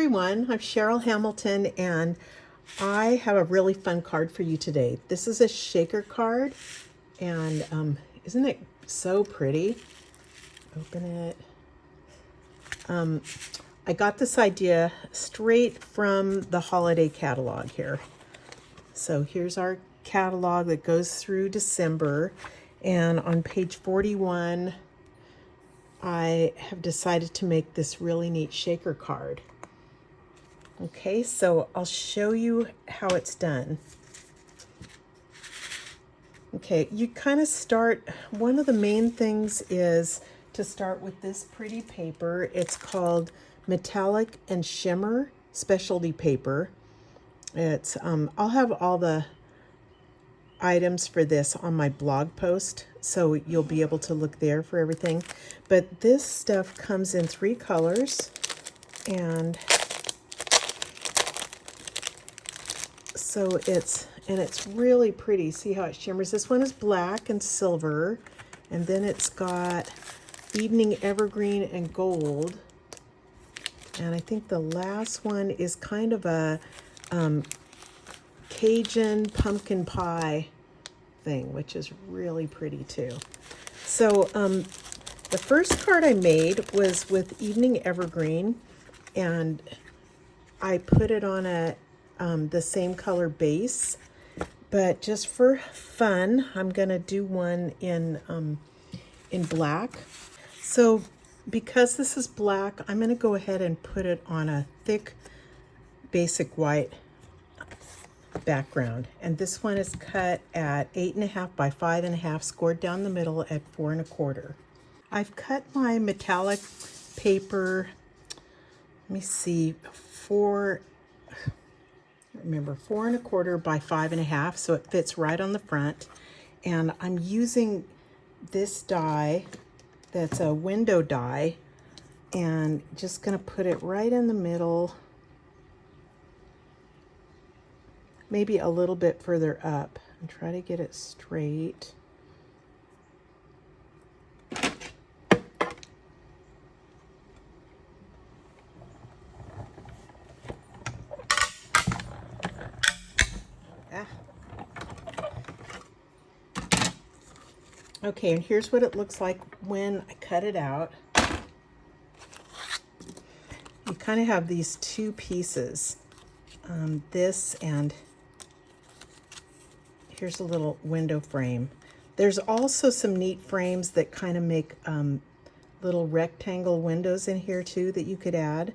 everyone, I'm Cheryl Hamilton, and I have a really fun card for you today. This is a shaker card, and isn't it so pretty? Open it. I got this idea straight from the holiday catalog here. So here's our catalog that goes through December, and on page 41, I have decided to make this really neat shaker card. Okay, so I'll show you how it's done. Okay, you kind of start, one of the main things is to start with this pretty paper. It's called Metallic and Shimmer Specialty Paper. It's, I'll have all the items for this on my blog post, so you'll be able to look there for everything. But this stuff comes in 3 colors, and so it's really pretty. See how it shimmers? This one is black and silver, and then it's got evening evergreen and gold. And I think the last one is kind of a Cajun pumpkin pie thing, which is really pretty too. So the first card I made was with evening evergreen, and I put it on a the same color base, but just for fun, I'm gonna do one in black. So because this is black, I'm gonna go ahead and put it on a thick basic white background. And this one is cut at 8.5 by 5.5, scored down the middle at 4 1/4. I've cut my metallic paper, let me see, 4 1/4 by 5.5, so it fits right on the front. And I'm using this die that's a window die, and just gonna put it right in the middle, maybe a little bit further up, and try to get it straight. Okay, and here's what it looks like when I cut it out. You kind of have these 2 pieces, this, and here's a little window frame. There's also some neat frames that kind of make little rectangle windows in here too that you could add.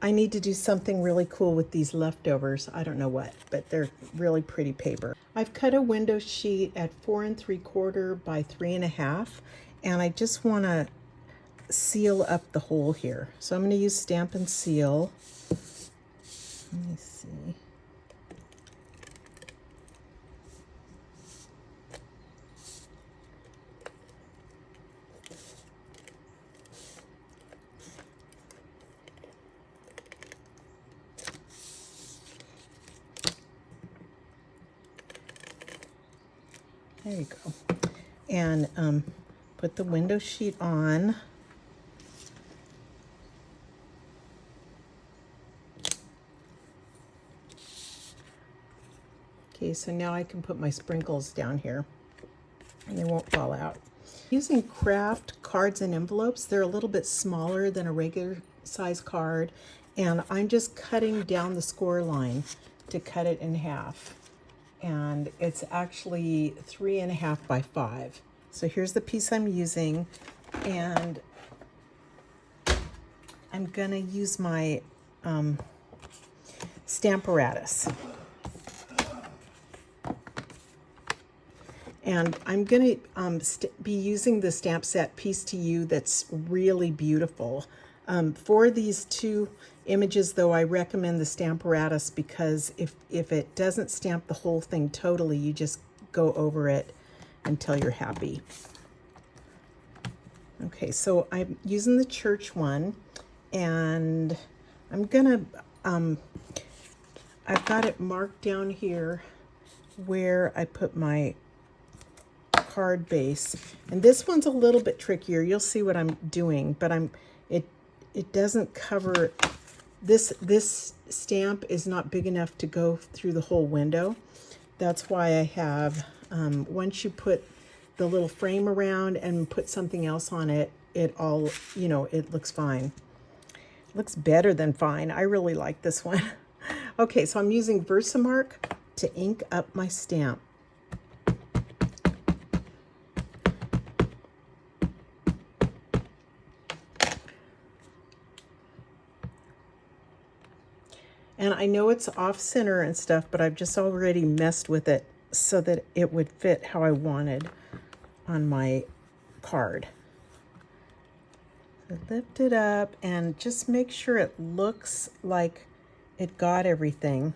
I need to do something really cool with these leftovers. I don't know what, but they're really pretty paper. I've cut a window sheet at 4 3/4 by 3.5, and I just want to seal up the hole here. So I'm going to use Stampin' Seal. Let me see. There you go. And put the window sheet on. Okay, so now I can put my sprinkles down here and they won't fall out. Using craft cards and envelopes, they're a little bit smaller than a regular size card, and I'm just cutting down the score line to cut it in half. And it's actually 3.5 by 5. So here's the piece I'm using, and I'm gonna use my Stamparatus. And I'm gonna be using the stamp set Piece to You that's really beautiful. For these 2 images though, I recommend the Stamparatus, because if it doesn't stamp the whole thing totally, you just go over it until you're happy. Okay, so I'm using the church one, and I'm gonna, I've got it marked down here where I put my card base. And this one's a little bit trickier. You'll see what I'm doing, but it doesn't cover, this stamp is not big enough to go through the whole window. That's why I have, once you put the little frame around and put something else on it, it all, it looks fine. It looks better than fine. I really like this one. Okay, so I'm using Versamark to ink up my stamp. And I know it's off center and stuff, but I've just already messed with it so that it would fit how I wanted on my card. So lift it up and just make sure it looks like it got everything.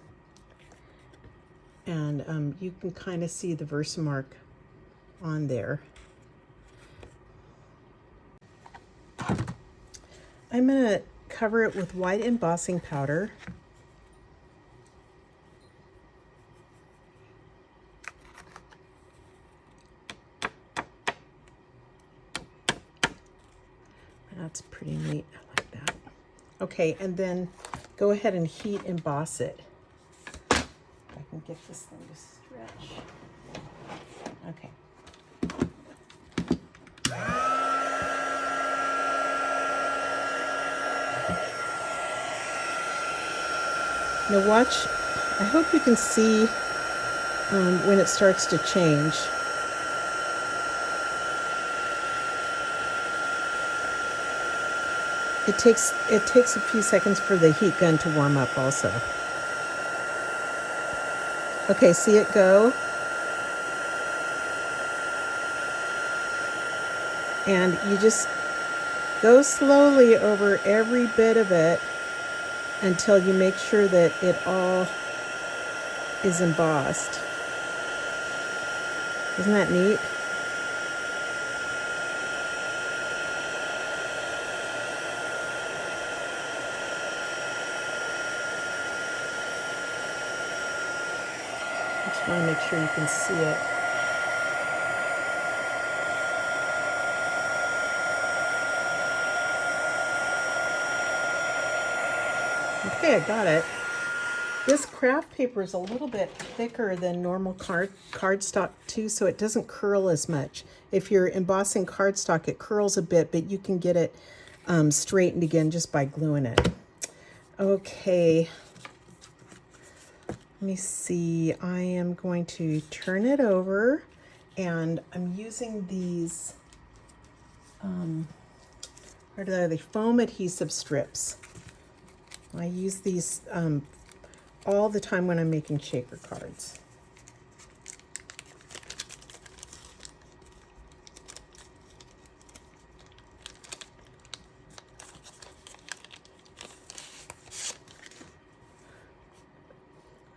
And you can kind of see the Versamark on there. I'm going to cover it with white embossing powder. That's pretty neat. I like that. Okay, and then go ahead and heat emboss it. If I can get this thing to stretch. Okay. Now watch, I hope you can see when it starts to change. It takes a few seconds for the heat gun to warm up also. Okay, see it go? And you just go slowly over every bit of it until you make sure that it all is embossed. Isn't that neat? I just want to make sure you can see it. Okay, I got it. This craft paper is a little bit thicker than normal cardstock too, so it doesn't curl as much. If you're embossing cardstock, it curls a bit, but you can get it straightened again just by gluing it. Okay. Let me see. I am going to turn it over, and I'm using these, what are they? Foam adhesive strips. I use these all the time when I'm making shaker cards.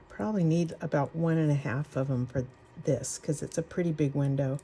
Probably need about 1.5 of them for this because it's a pretty big window.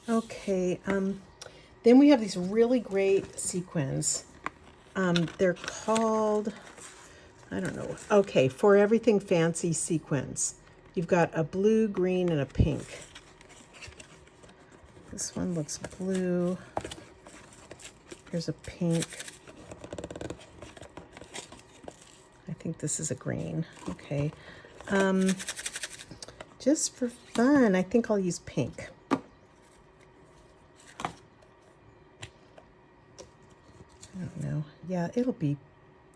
Okay, then we have these really great sequins. They're called, I don't know. Okay, For Everything Fancy sequins. You've got a blue, green, and a pink. This one looks blue. Here's a pink. I think this is a green. Okay. Just for fun, I think I'll use pink. I don't know. Yeah, it'll be,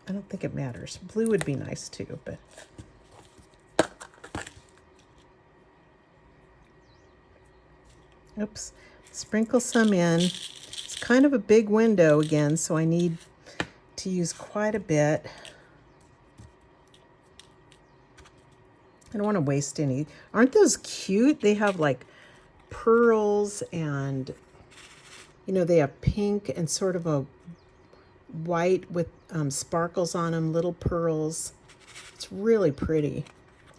I don't think it matters. Blue would be nice too, but. Oops. Sprinkle some in. It's kind of a big window again, so I need to use quite a bit. I don't want to waste any. Aren't those cute? They have like pearls and, you know, they have pink and sort of a white with sparkles on them, little pearls. It's really pretty.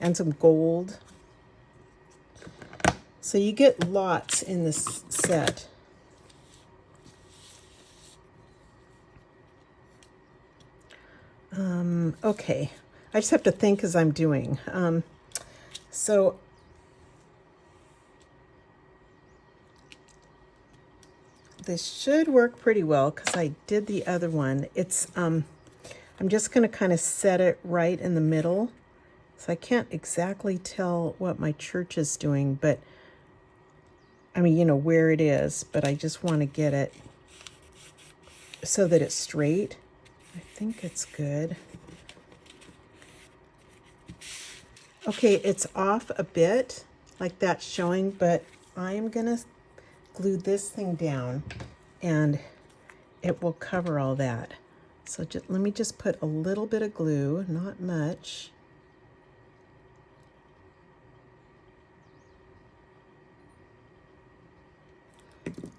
And some gold. So you get lots in this set. Okay. I just have to think as I'm doing. So this should work pretty well because I did the other one. It's I'm just going to kind of set it right in the middle. So I can't exactly tell what my church is doing, but I mean, you know, where it is, but I just want to get it so that it's straight. I think it's good. Okay, it's off a bit, like that's showing, but I'm gonna glue this thing down and it will cover all that. So let me just put a little bit of glue, not much.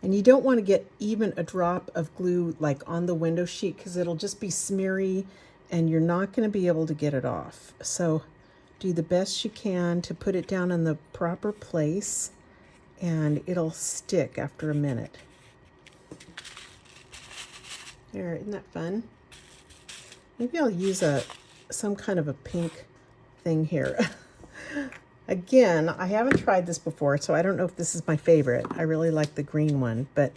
And you don't want to get even a drop of glue like on the window sheet because it'll just be smeary and you're not going to be able to get it off. So do the best you can to put it down in the proper place and it'll stick after a minute. There, isn't that fun? Maybe I'll use some kind of a pink thing here. Again, I haven't tried this before, so I don't know if this is my favorite. I really like the green one, but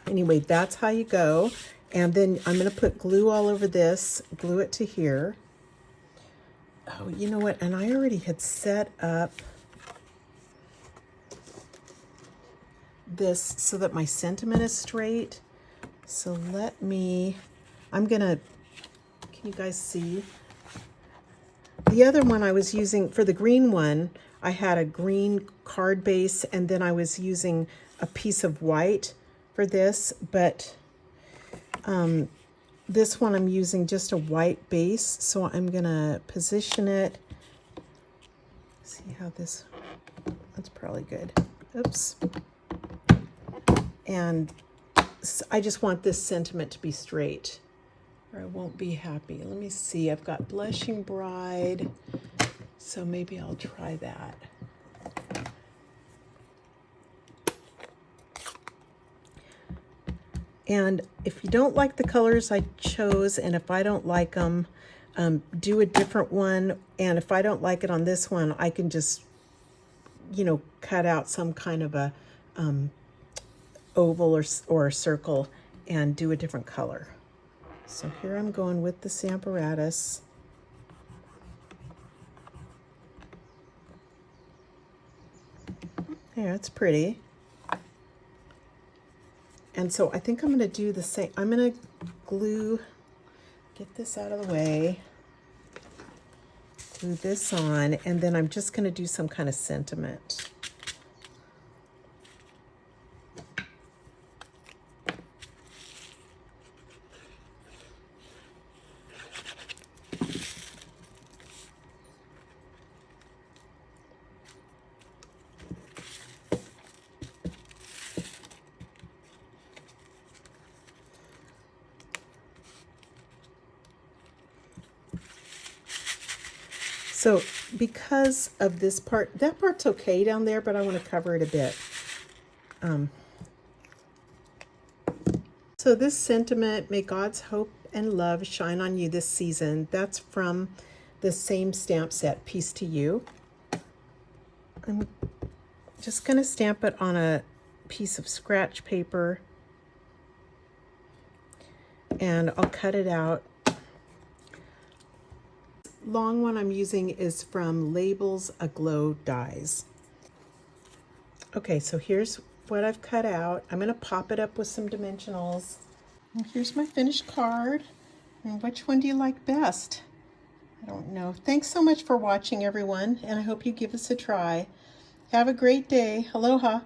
anyway, that's how you go. And then I'm going to put glue all over this, glue it to here. Oh, you know what? And I already had set up this so that my sentiment is straight. So I'm going to, can you guys see? The other one I was using, for the green one, I had a green card base and then I was using a piece of white for this, but this one I'm using just a white base, so I'm gonna position it. See how that's probably good. Oops. And I just want this sentiment to be straight, or I won't be happy. Let me see, I've got Blushing Bride, so maybe I'll try that. And if you don't like the colors I chose, and if I don't like them, do a different one. And if I don't like it on this one, I can just, you know, cut out some kind of a oval or a circle and do a different color. So here I'm going with the Samparatus. There, it's pretty. And so I think I'm going to do the same. I'm going to get this out of the way, glue this on, and then I'm just going to do some kind of sentiment. So because of this part, that part's okay down there, but I want to cover it a bit. So this sentiment, may God's hope and love shine on you this season, that's from the same stamp set, Peace to You. I'm just going to stamp it on a piece of scratch paper and I'll cut it out. Long one I'm using is from Labels Aglow Dies. Okay, so here's what I've cut out. I'm going to pop it up with some dimensionals. And here's my finished card. And which one do you like best? I don't know. Thanks so much for watching, everyone, and I hope you give us a try. Have a great day. Aloha.